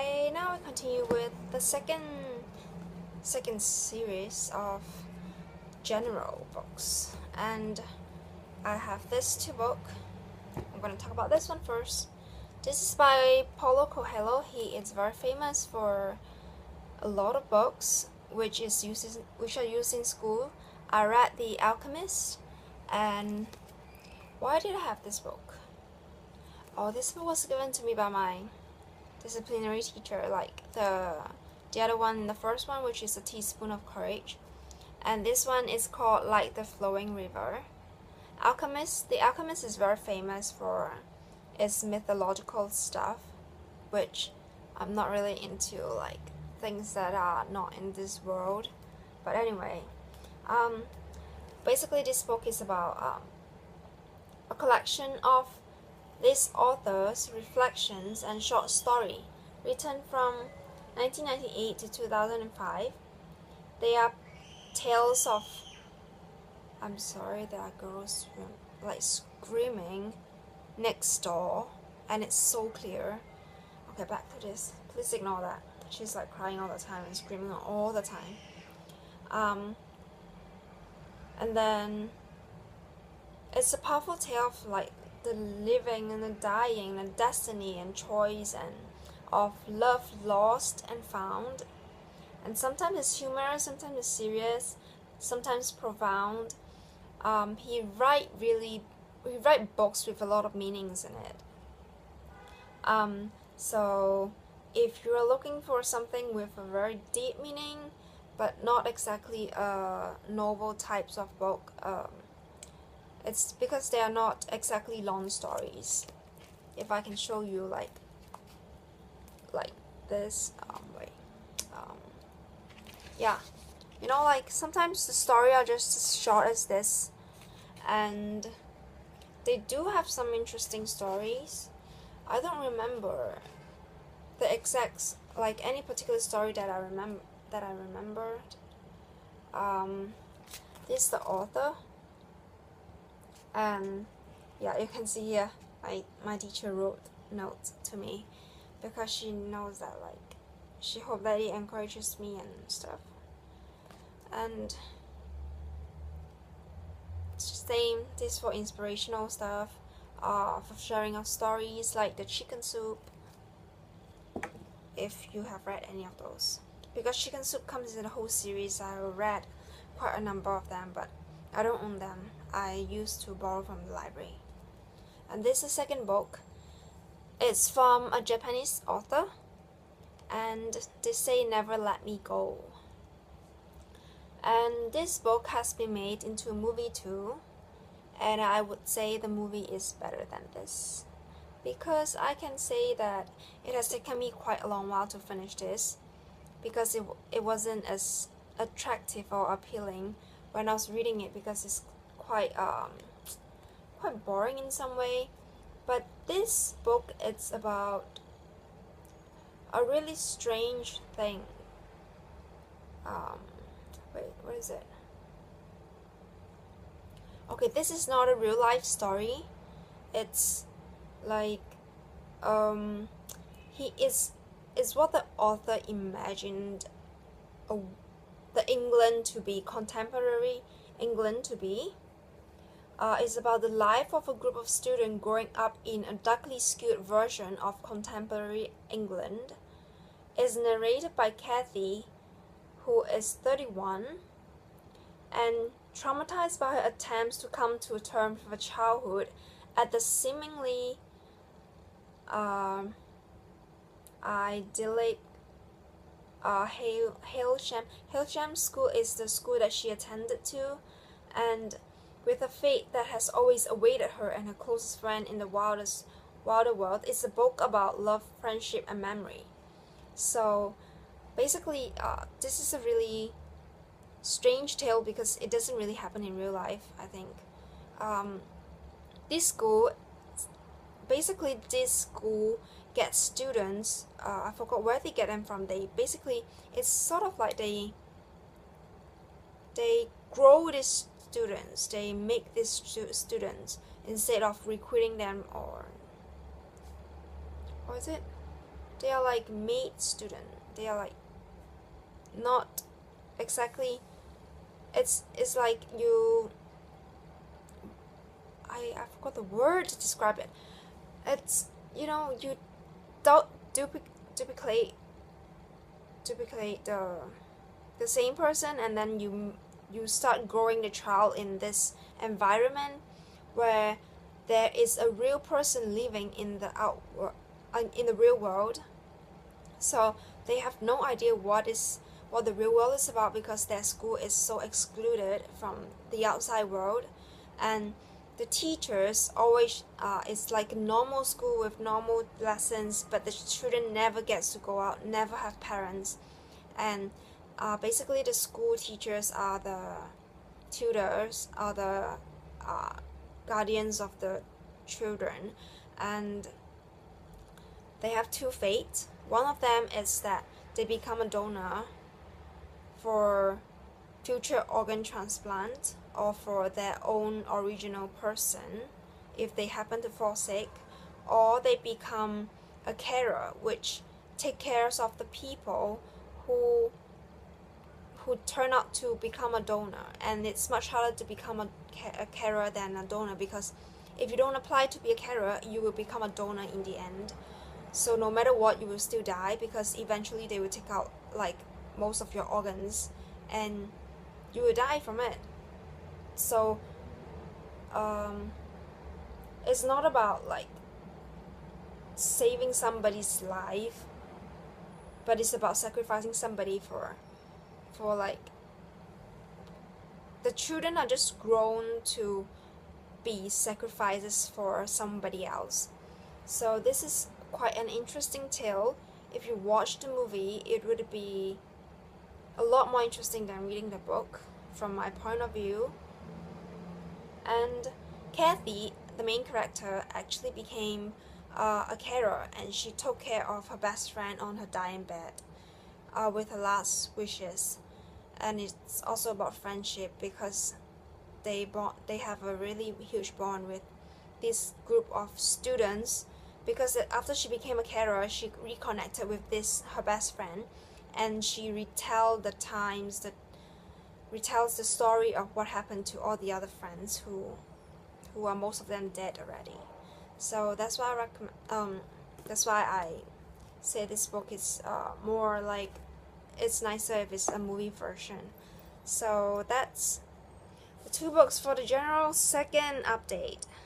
Okay, now we continue with the second series of general books, and I have this two books. I'm going to talk about this one first. This is by Paulo Coelho. He is very famous for a lot of books which are used in school. I read The Alchemist, and why did I have this book? Oh, this book was given to me by my disciplinary teacher, like the other one, the first one, which is A Teaspoon of Courage, and this one is called Like the Flowing River. The Alchemist is very famous for its mythological stuff, which I'm not really into, like things that are not in this world. But anyway, basically this book is about a collection of this author's reflections and short story written from 1998 to 2005. They are tales of, I'm sorry, there are girls like screaming next door, and it's so clear. Okay, back to this. Please ignore that. She's like crying all the time and screaming all the time. And then it's a powerful tale of like the living and the dying and destiny and choice and of love lost and found. And sometimes it's humorous, sometimes it's serious, sometimes profound. He write books with a lot of meanings in it. So if you're looking for something with a very deep meaning, but not exactly novel types of book, it's because they are not exactly long stories. If I can show you like this, yeah, you know, like sometimes the story are just as short as this, and they do have some interesting stories. I don't remember the exact, like any particular story that I remembered. This is the author, and yeah, you can see here my teacher wrote notes to me because she knows that like she hoped that it encourages me and stuff. And it's the same, this for inspirational stuff, for sharing of stories like the chicken soup, if you have read any of those. Because chicken soup comes in a whole series, I read quite a number of them, but I don't own them. I used to borrow from the library. And this is the second book. It's from a Japanese author, and they say Never Let Me Go. And this book has been made into a movie too, and I would say the movie is better than this, because I can say that it has taken me quite a long while to finish this, because it wasn't as attractive or appealing when I was reading it, because it's quite boring in some way. But this book, it's about a really strange thing. Wait, what is it? Okay, this is not a real life story. It's like it's what the author imagined the England to be, contemporary England to be. It's about the life of a group of students growing up in a darkly skewed version of contemporary England. It's narrated by Kathy, who is 31 and traumatized by her attempts to come to terms with a childhood at the seemingly idyllic Hailsham School is the school that she attended to, and with a fate that has always awaited her and her closest friend in the wilder world. It's a book about love, friendship, and memory. So basically, this is a really strange tale because it doesn't really happen in real life, I think. This school gets students, I forgot where they get them from. It's sort of like they grow these students, they make these students instead of recruiting them, or is it they are like made student. They are like not exactly. It's like you. I forgot the word to describe it. It's, you know, you don't duplicate the same person, and then you start growing the child in this environment where there is a real person living in the in the real world. So they have no idea what the real world is about, because their school is so excluded from the outside world. And the teachers always it's like a normal school with normal lessons, but the children never gets to go out, never have parents. And basically the school teachers are the tutors, are the guardians of the children, and they have two fates. One of them is that they become a donor for future organ transplant, or for their own original person if they happen to fall sick, or they become a carer, which take care of the people who turn out to become a donor. And it's much harder to become a carer than a donor, because if you don't apply to be a carer, you will become a donor in the end. So no matter what, you will still die, because eventually they will take out like most of your organs and you will die from it. So it's not about like saving somebody's life, but it's about sacrificing somebody for like, the children are just grown to be sacrifices for somebody else. So this is quite an interesting tale. If you watch the movie, it would be a lot more interesting than reading the book, from my point of view. And Kathy, the main character, actually became a carer, and she took care of her best friend on her dying bed with her last wishes. And it's also about friendship, because they have a really huge bond with this group of students, because after she became a carer, she reconnected with her best friend, and she retells the story of what happened to all the other friends who are most of them dead already. So that's why I recommend. That's why I say this book is more like, it's nicer if it's a movie version. So that's the two books for the general second update.